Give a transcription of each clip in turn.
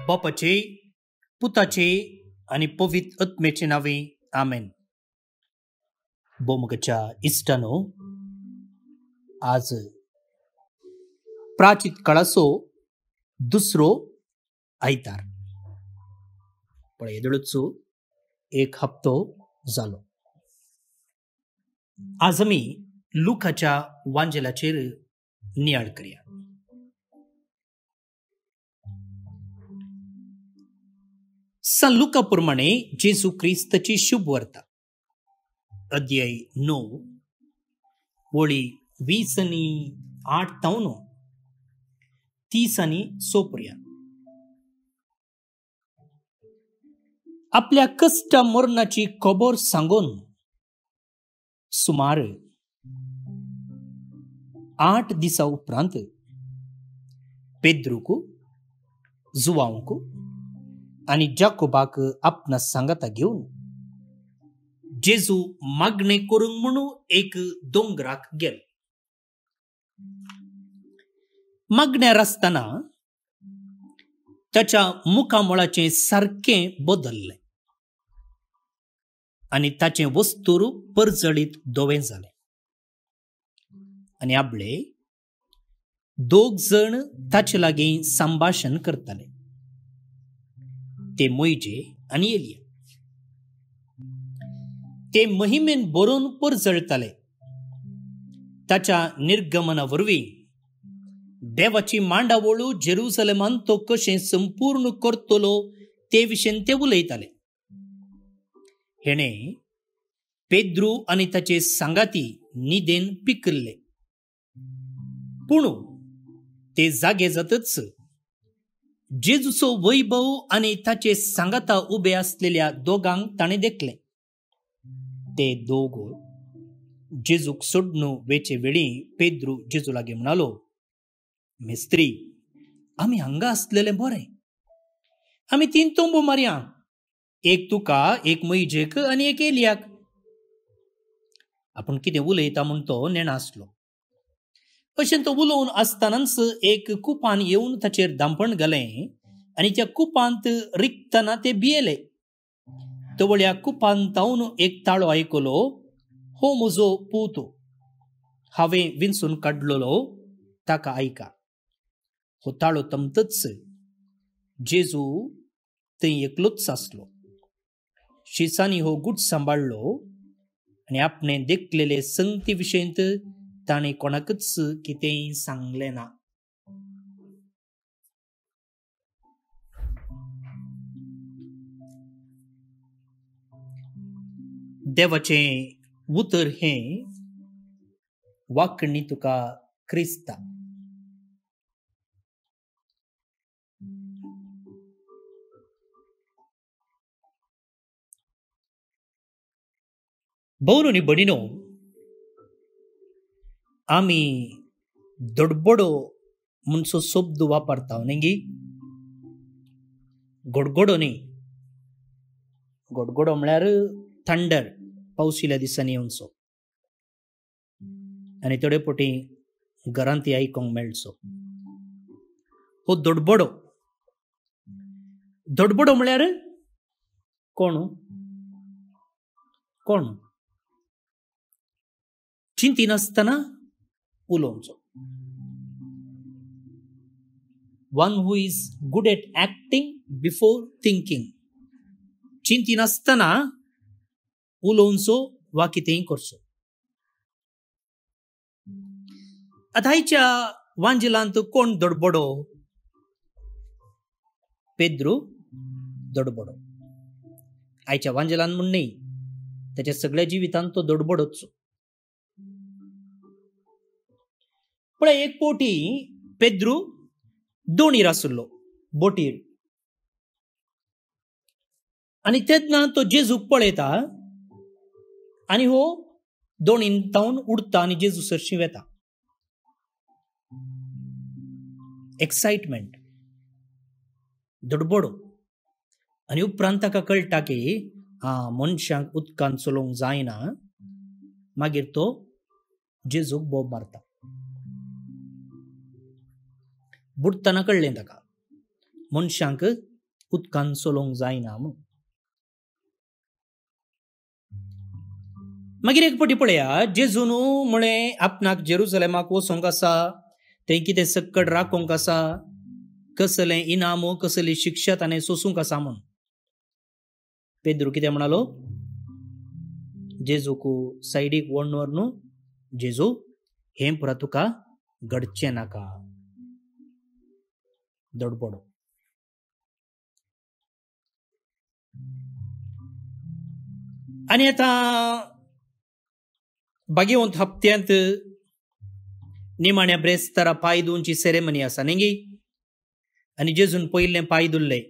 बापाचे, पुताचे आणि पवित्र आत्म्याचे नावे आमेन. बोमगच्या इष्टानो, आज प्राचीत काळाचो दुसरो आयतार, पण येदळचो एक हप्तो जालो. आज आमी लुकाच्या वांजेलाचेर नियाळ करया. सान लुका प्रमाणे जेजू क्रिस्ताची शुभ वार्ता, अध्याय 9 वळी 20 आनी 8 तावन 30 आनी 6 पर्यंत. आपल्या कष्ट मरणाची खबर सांगून सुमार 8 दिसा उपरांत पेद्रूक, जुवांक आणि जाकोबाक आपणा सांगाता घेऊन जेजू मागणे करूंक म्हणून एक दोंगराक गेलो. मागण्यार आसतना ताच्या मुखामळाचे सारखे बदलले आणि ताचे वस्तूर परजळीत धोवे जाले. आणि आपले 2 जण ताचे लागीं संभाषण करताले. ते मोइजे आणि एलिया. ते महिमेन बरोवन परजळताले. ताच्या निर्गमना वरवीं देवाची मांडावळू जेरुसलेमान तो कशें संपूर्ण करतलो ते विशेन ते उलयताले. हेणे पेद्रू आनी ताचे सांगाती न्हिदेन पिकल्ले, पूण ते जागे जातच जेजूचो वैभव आनी ताचे सांगाता उबे आसलेल्या दोगांक ताणें देखले. ते दोग जेजूक सोडून वेचे वेळी पेद्रू जेजू लागीं म्हणालो, मेस्त्री, आमी हांगा आसलेले बरे. आमी 3 तोंबो मारया, एक तुका, एक मोइजेक आनी एक एलियाक. आपूण कितें उलयता म्हूण तो नेणा आसलो. अशें तो उलोवन आसतनाच एक कुपान येवन ताचेर दांपण घालें आनी त्या कुपांत रिगतना ते भियेले. तवळ्या कुपांतावन एक ताळो आयकलो, हो म्हजो पूत, हांवें विंचून काडलोलो, ताका आयका. हो ताळो तमतच जेजू थंय एकलोच आसलो. शिसांनी हो गूट सांबाळलो आनी आपणें देखलेले संगती विशयंत ताणें कोणाकच कितेंय सांगलें ना. देवाचें उतर हें वाकणी तुका क्रिस्ता. भाऊनो आनी भयणीनो, आमी दडबडो म्हणचो शब्द वापरता न्ही. गडगडो न्ही. गडगडो म्हळ्यार थंडर, पावस येयल्या दिसांनी येवचो आनी थोडे फावटी घरांत आयकोंक मेळचो. हो दडबडो. दडबडो म्हळ्यार कोण कोण चिंती नासतना उलोवचो. One who is good at acting before thinking. चिंती नासतना उलोवचो वा कितेंय करचो. आतां आयच्या वांजेलांत कोण दडबडो? पेद्रू दडबडो. आयच्या वांजेलांत म्हूण न्ही, ताच्या सगळ्या जिवितांत तो दडबडोच. पण एक पोटी पेद्रू दोणीर आसलो, बोटीर. आनी तेन्ना तो जेजूक पळयता आनी हो दोणींतावन उडता आनी जेजू सरशी वेता. एक्साइटमेंट, दडबडो. आनी उपरांत ताका कळटा की मनशांक उदकांत चलोवंक जायना. मागीर तो जेजूक बोब मारता. बुडतना कळ्ळें ताका मनशांक उदकान सोलोंक जायना म्हूण. मागीर एक फावटी पळया, जेजून म्हळें आपणाक जेरुसलेमाक वचोंक आसा, थंय कितें सक्कड राखोंक आसा, कसलें इनाम कसली शिक्षा ताणें सोसूंक आसा म्हूण. पेद्रू कितें म्हणालो? जेजूक सायडीक व्हरून व्हरून, जेजू हें पुरा तुका घडचें नाका, धडपड. आनी आतां बागेवंत हप्त्यांत निमाण्या ब्रेस्तारा पांय धुवची सेरेमनी आसा न्ही गे. आनी जेजून पयलें पांय धुल्ले.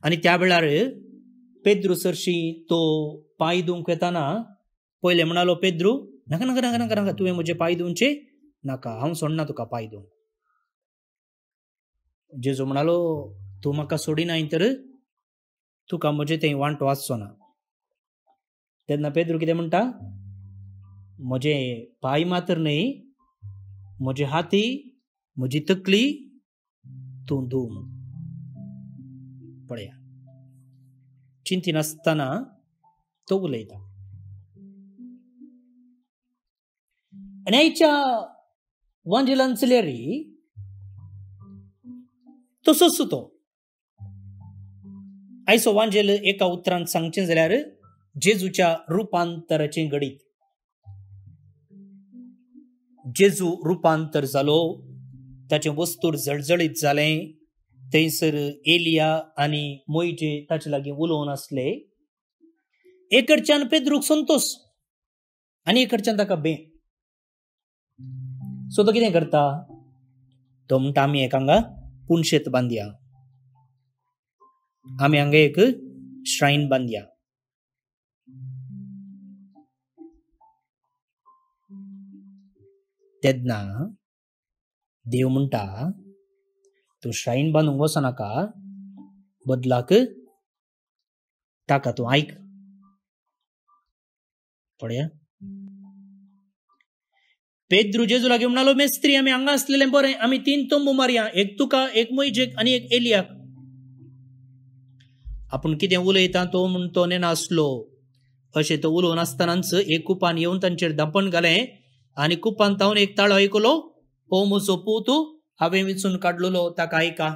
आनी त्या वेळार पेद्रू सरशी तो पांय धुवंक येताना पयलें म्हणालो, पेद्रू नाका नाका नाका नाका नाका, तुवें म्हजे पांय धुवचे नाका, हांव सोडना तुका पांय धुवंक. जेजू म्हणालो, तूं म्हाका सोडिना तर तुका म्हजे थंय वांटो आसचो ना. तेन्ना पेद्रू कितें म्हणटा? म्हजे पांय मात्र न्हय, म्हजे हाती, म्हजी तकली तूं धुव. पळया, चिंती नासतना तो उलयता. आनी आयच्या वांजेलान चल्यार तसोच तो आयचो वांजेल एका उतरांत सांगचें जाल्यार जेजूच्या रुपांतराचें गणीत. जेजू रुपांतर जालो, ताचें वस्तूर जळजळीत जालें. थंयसर एलिया आनी मोइजे ताचे लागीं उलोवन आसले. एक कडच्यान पेद्रूक संतोष आनी एक कडच्यान ताका भे. सो तो कितें करता? तो म्हणटा, आमी एक हांगा पुनशेत बांदया, आमी हांगा एक श्राइन बांदया. तेन्ना देव म्हणटा, तूं श्राइन बांदूंक वचनाका, बदलाक ताका तूं आयक. पळया, पेद्रू जेजू लागीं म्हणालो, मेस्त्री आमी हांगा आसलेलें बरें, आमी 3 तंबू मारया, एक तुका, एक मोइजेक आनी एक एलियाक. आपूण कितें उलयता तो म्हूण तो नेनासलो अशें तो उलोवन आसतनाच एक कुपान येवन तांचेर धांपण घालें आनी कुपान तावन एक ताळो आयकलो, ओ म्हजो पूत, हांवें वेचून काडलेलो, ताका आयका.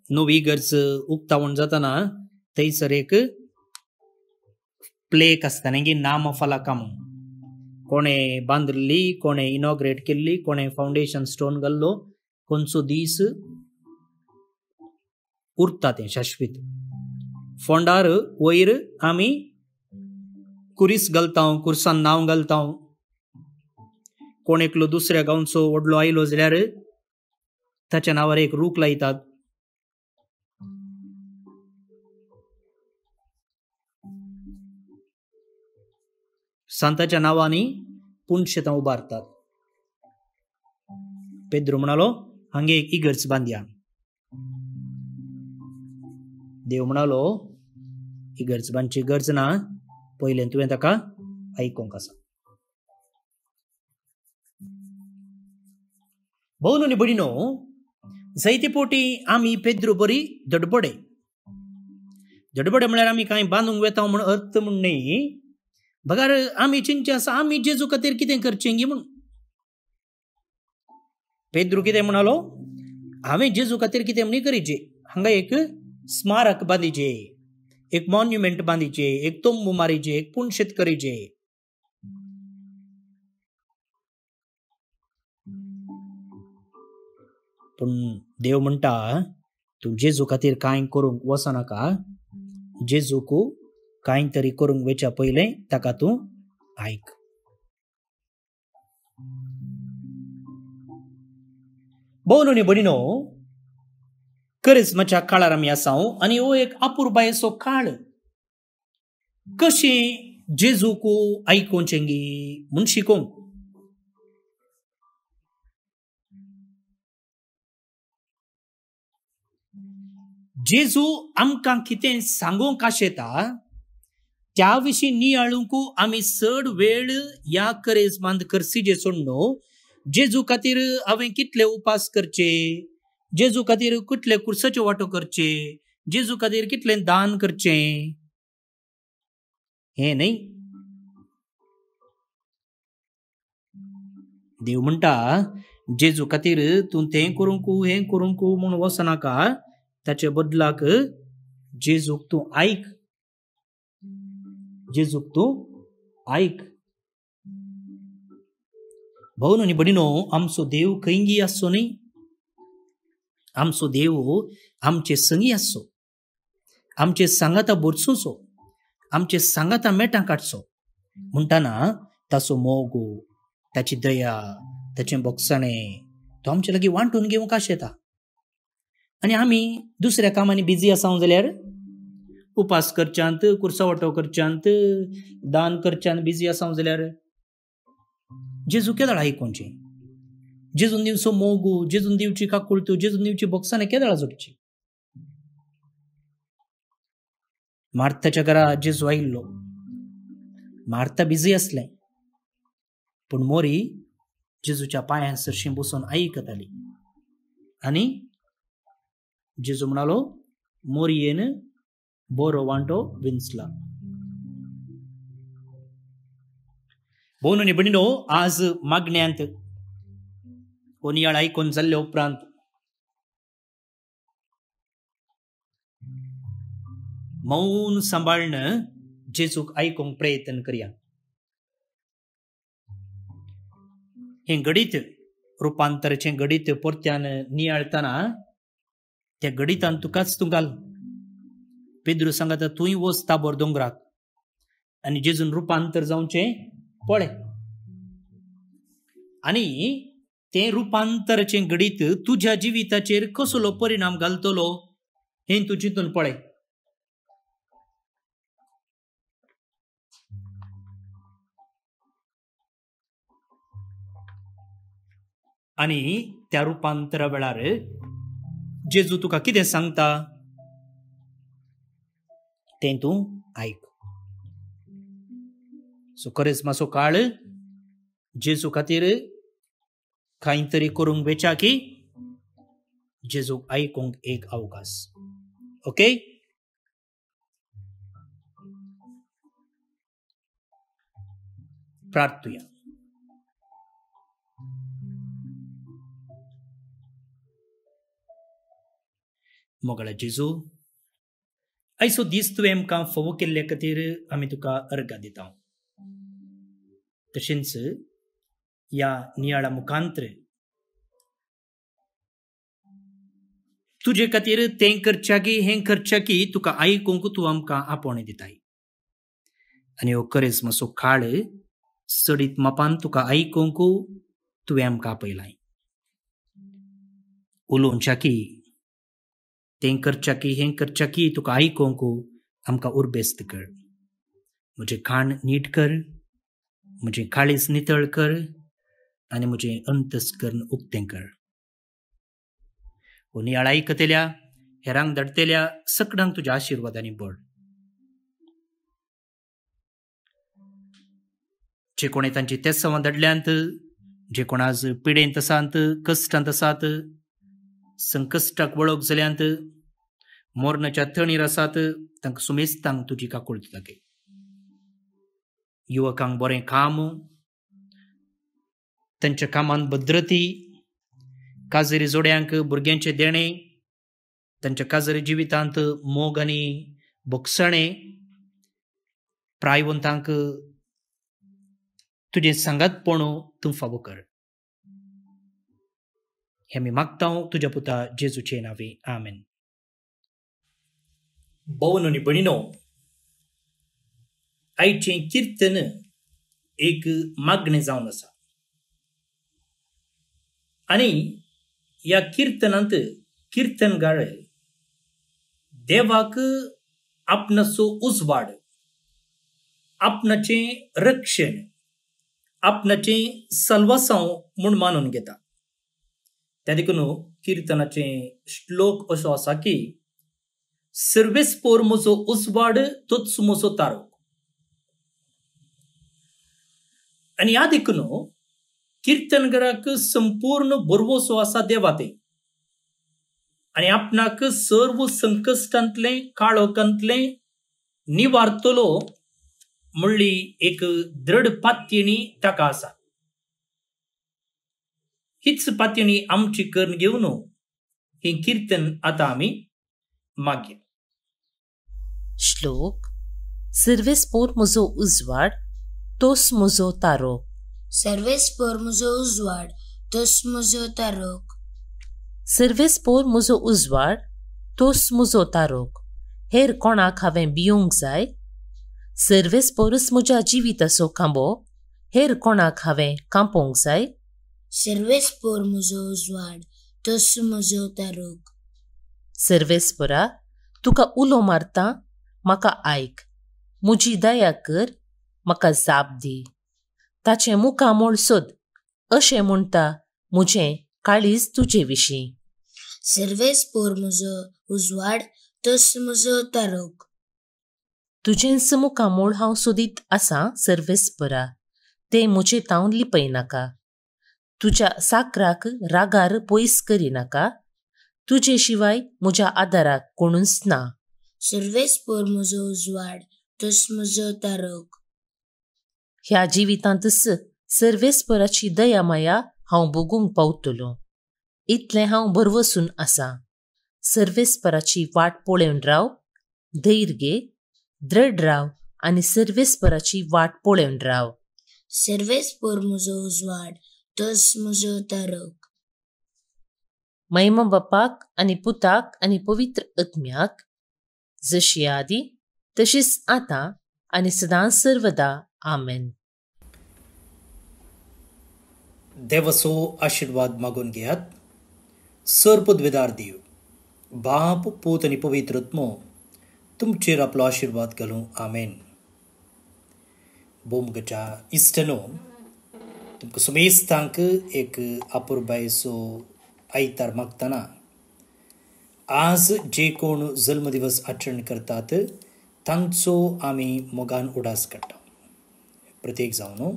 नवी गरज उक्तावण जाताना थंयसर एक प्लेक आसता न्ही, नाम फलका म्हणून. कोणें बांदलेली, कोणें इनॉग्रेट केल्ली, कोणें फावंडेशन स्टोन घाल्लो, खंयचो दीस उरता तें शाश्वीत. फोंडार वयर आमी कुरीस घालता, कुर्सान नांव घालता. कोण एकलो दुसऱ्या गांवचो व्हडलो आयलो जाल्यार ताच्या नांवार एक रूख लायतात. संताच्या नांवांनी पुनशेतां उबारतात. पेद्रू म्हणालो, हांगे एक इगर्ज बांदया. देव म्हणालो, इगर्ज बांदची गरज ना, पयलें तुवें ताका आयकोंक आसा. भोवनो आनी भयणीनो, जायते फावटी आमी पेद्रू बरी धडपडे म्हळ्यार आमी कांय बांदूंक वेता म्हूण अर्थ म्हूण न्हय. बगार आमी चिंतचे आसा, आमी जेजू खातीर कितें करचें गी म्हूण. पेद्रू कितें म्हणालो, हांवें जेजू खातीर कितें म्हणी करीचें. हांगा एक स्मारक बांदिचे, एक मॉन्युमेंट बांदिचे, एक तंबू मारीचे, एक पुनशेत करीचे. पूण देव म्हणटा, तूं जेजू खातीर कांय करूंक वचनाका. जेजूक कांय तरी करूंक वेच्या पयलें ताका तूं आयक. भोवनो आनी भयणीनो, करिस्माच्या काळार आमी आसा आनी हो एक अपुरबायेचो काळ. कशें जेजूक आयकोवचें गी म्हूण शिकोवंक. जेजू आमकां कितें सांगूंक आशेता त्या विशीं नियाळूंक आमी चड वेळ ह्या करिस्मांत करसीचे सोड न्हू, जेजू खातीर हांवें कितले उपास करचे, जेजू खातीर कितले कुर्साचे वांटो करचे, जेजू खातीर कितले दान करचे, हे न्ही. देव म्हणटा जेजू खातीर तूं तें करूंक हें करूंक म्हूण वचनाका, ताचे बदलाक जेजूक तूं आयक, जेजूक तूं आयक. भाऊ आनी भयणीनो, आमचो देव खंयी आसचो न्ही, आमचो देव आमचे संगी आसचो, आमचे सांगाता बोरसूचो, आमचे सांगाता मेटां काडचो. म्हणटाना ताचो मोग, ताची दया, ताचें बोगसाणें तो आमचे लागीं वांटून घेवंक आशेता. आनी आमी दुसऱ्या कामांनी बिजी आसां जाल्यार उपास करच्यांत, कुर्सा वांटो करच्यांत, दान करच्यांत बिजी आसां जाल्यार जेजू केदाळ आयकोवचें, जेजून दिवचो मोग, जेजून दिवची काकुळत, जेजून दिवची बोगसाणें केदाळ जोडची. मार्थाच्या घरा जेजू आयिल्लो, मार्था बिजी आसलें, पूण मोरी जेजूच्या पांयां सरशीं बसून आयकताली. आनी जेजू म्हणालो, मोरयेन बरो वांटो विंचला. भोवन आनी भयणीनो, आज मागण्यांत हो नियाळ आयकोन जाल्ले उपरांत मौन सांबाळन जेजूक आयकोंक प्रयत्न करया. हें गडीत रुपांतराचें गडीत परत्यान नियाळतना त्या गडितान तुकाच तूं घाल. पेद्रू सांगता, तूंय वच ताबोर दोंगराक आनी जेजून रुपांतर जावचें पळय. आनी तें रुपांतराचें गडीत तुज्या जिविताचेर कसलो परिणाम घालतलो हें तूं चिंतून पळय. आनी त्या रुपांतरा वेळार जेजू तुका कितें सांगता तें तूं आयक. सो करिस्माचो काळ जेजू खातीर कांय तरी करूंक वेचाकी जेजूक आयकोंक एक अवकाश. ओके. प्रार्थुया. मोगळा जेजू, आयचो दीस तुवें आमकां फोव केल्ले खातीर आमी तुका अर्घ दिता. तशेंच ह्या नियाळा मुखांतर तुजे खातीर तें करच्याकी हें करच्याकी तुका आयकोंक तूं आमकां आपोवणें दिताय. आनी हो करिस्माचो काळ सडीत मापान तुका आयकोंक तुवें आमकां आपयलाय. उलोवच्याकी, तें करच्याकी हें करच्याकी तुका आयकोंक आमकां उर्बेस्त कर. म्हजें कान नीट कर, म्हजें काळीज नितळ कर आनी म्हजें अंतस्करण उक्तें कर. हो नियाळ आयकतल्या हेरांक धाडटल्या सगळ्यांक तुज्या आशिर्वादांनी भर. जे कोणे तांची तेसांवां धाडल्यांत, जे कोण आज पिडेंत आसात, कश्टांत आसात, संकश्टाक वळख जाल्यांत, मोरणाच्या थंडीर आसात, तांकां सुमेस्तांक तुजी काकुळट दाखय. युवकांक बरें काम, तांच्या कामान भद्रती, काजरी जोड्यांक भुरग्यांचें देणें, तांच्या काजरी जिवितांत मोग आनी बोगसाणें, प्रायवंतांक तुजें सांगातपण तूं फावो कर. हें आमी मागता तुज्या पुता जेजूचे नांवे. आमेन. भोवन आनी भयणीनो, आयचें किर्तन एक मागणें जावन आसा. आनी ह्या किर्तनांत किर्तनगार देवाक आपणाचो उजवाड, आपणाचें रक्षण, आपणाचें सल्वासांव म्हूण मानून घेता. त्या देखून किर्तनाचें श्लोक असो आसा की, सर्वेस्पोर म्हजो उजवाड तोच म्हजो तारो. आनी ह्या देखून कीर्तनगराक संपूर्ण बरवोसो आसा देवाते आणि आपणाक सर्व संकश्टांतले काळोखांतले निवारतलो म्हणली एक दृढ पात्यणी ताका आसा. हीच पात्यणी आमची करून घेवन हे कीर्तन आता आमी मागया. श्लोक. सर्वेस्पोर म्हजो उजवाड तोच म्हजो तारोक. सर्वेस्पोर म्हजो उजवाड तोच म्हजो तारोक. सर्वेस्पोर म्हजो उजवाड तोच म्हजो तारोक. हेर कोणाक हांवें भियोंक जाय? सर्वेस्पोरच म्हज्या जिविताचो खांबो. हेर कोणाक हांवें कांपोवंक जाय? सर्वेस्पोर म्हजो उजवाड तोच म्हजो तारोक. सर्वेस्परा, तुका उलो मारता, म्हाका आयक. म्हजी दया कर, म्हाका जाप दी. ताचें मुखामोळ सोद अशें म्हणटा म्हजें काळीज तुजे विशीं. सर्वेस्पोर म्हजो उजवाड तोच म्हजो तारोक. तुजेंच मुखामोळ हांव सोदीत आसां सर्वेस्परा. तें म्हजे तावन लिपयनाका. तुज्या साकराक रागार पयस करिनाका. तुजे शिवाय म्हज्या आदाराक कोणूच ना. सर्वेस्पोर म्हजो उजवाड तोच म्हजो तारोक. ह्या जिवितांतच सर्वेस्पराची दया माया हांव भोगूंक पावतलों. इतलें हांव भरवसून आसां. सर्वेस्पराची वाट पळोवन राव, धैर्य घे, दृढ राव आनी सर्वेस्पराची वाट पळोवन राव. सर्वेस्पोर म्हजो उजवाड तोच म्हजो तारोक. महिमा बापाक आनी पुताक आनी पवित्र आत्म्याक, जशी आदी तशीच आतां आनी सदांच सर्वदा. आमेन. देवाचो आशीर्वाद मागून घेयात. सर्पद्वेदार देव, बाप, पूत आनी पवित्र आत्मो तुमचेर आपलो आशीर्वाद घालूं. आमेन. बोमगच्या इश्टनो, तुमकां सुमेस्तांक एक अपुरबायचो आयतार मागतना आज जे कोण जल्मदिवस आचरण करतात तांचो आमी मोगान उडास काडटा. प्रत्येक जावन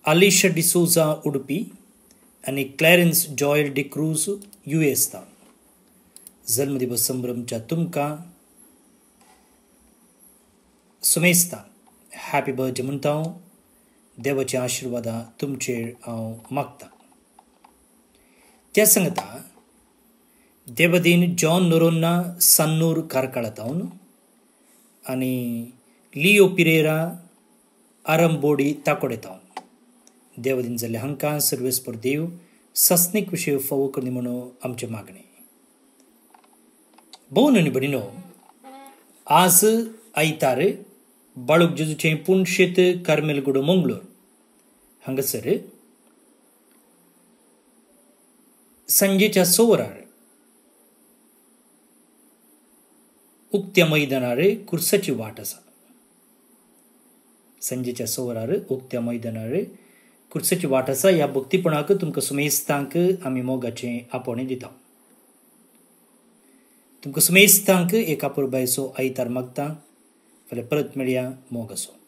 आलिशा डिसोजा उडपी आनी क्लॅरन्स जॉयल डिक्रूज US जल्मदिवस संभ्रमच्या तुमकां सुमेस्तां हॅपी बर्थडे म्हणटा. देवाचे आशिर्वादा तुमचेर हांव मागतां. त्या सांगता देवदीन जॉन नोरोन्ना सन्नूर कारकाळातावन आनी लिओ पिरेरा आरंबोडी ताकोडेतावन देवदीन जाल्ले हांकां सर्वेस्पर देव सस्नीक विशय फावो करनी म्हणून आमचे मागणे. भोवन आनी भयणीनो, आज आयतार बाळूक जेजूचें पुणशेत कार्मेलगुडो मंगळूर हांगासर संजेच्या 6 वरार उक्त्या मैदानार कुर्साची वाट आसा. संजेच्या 6 वरार उक्त्या मैदानार कुर्साची वाट आसा. ह्या भक्तीपणाक तुमकां सुमेस्तांक आमी मोगाचें आपोवणें दिता. तुमकां सुमेस्तांक एक अपुरबायचो आयतार मागता. फाल्यां परत मेळया. मोग आसूं.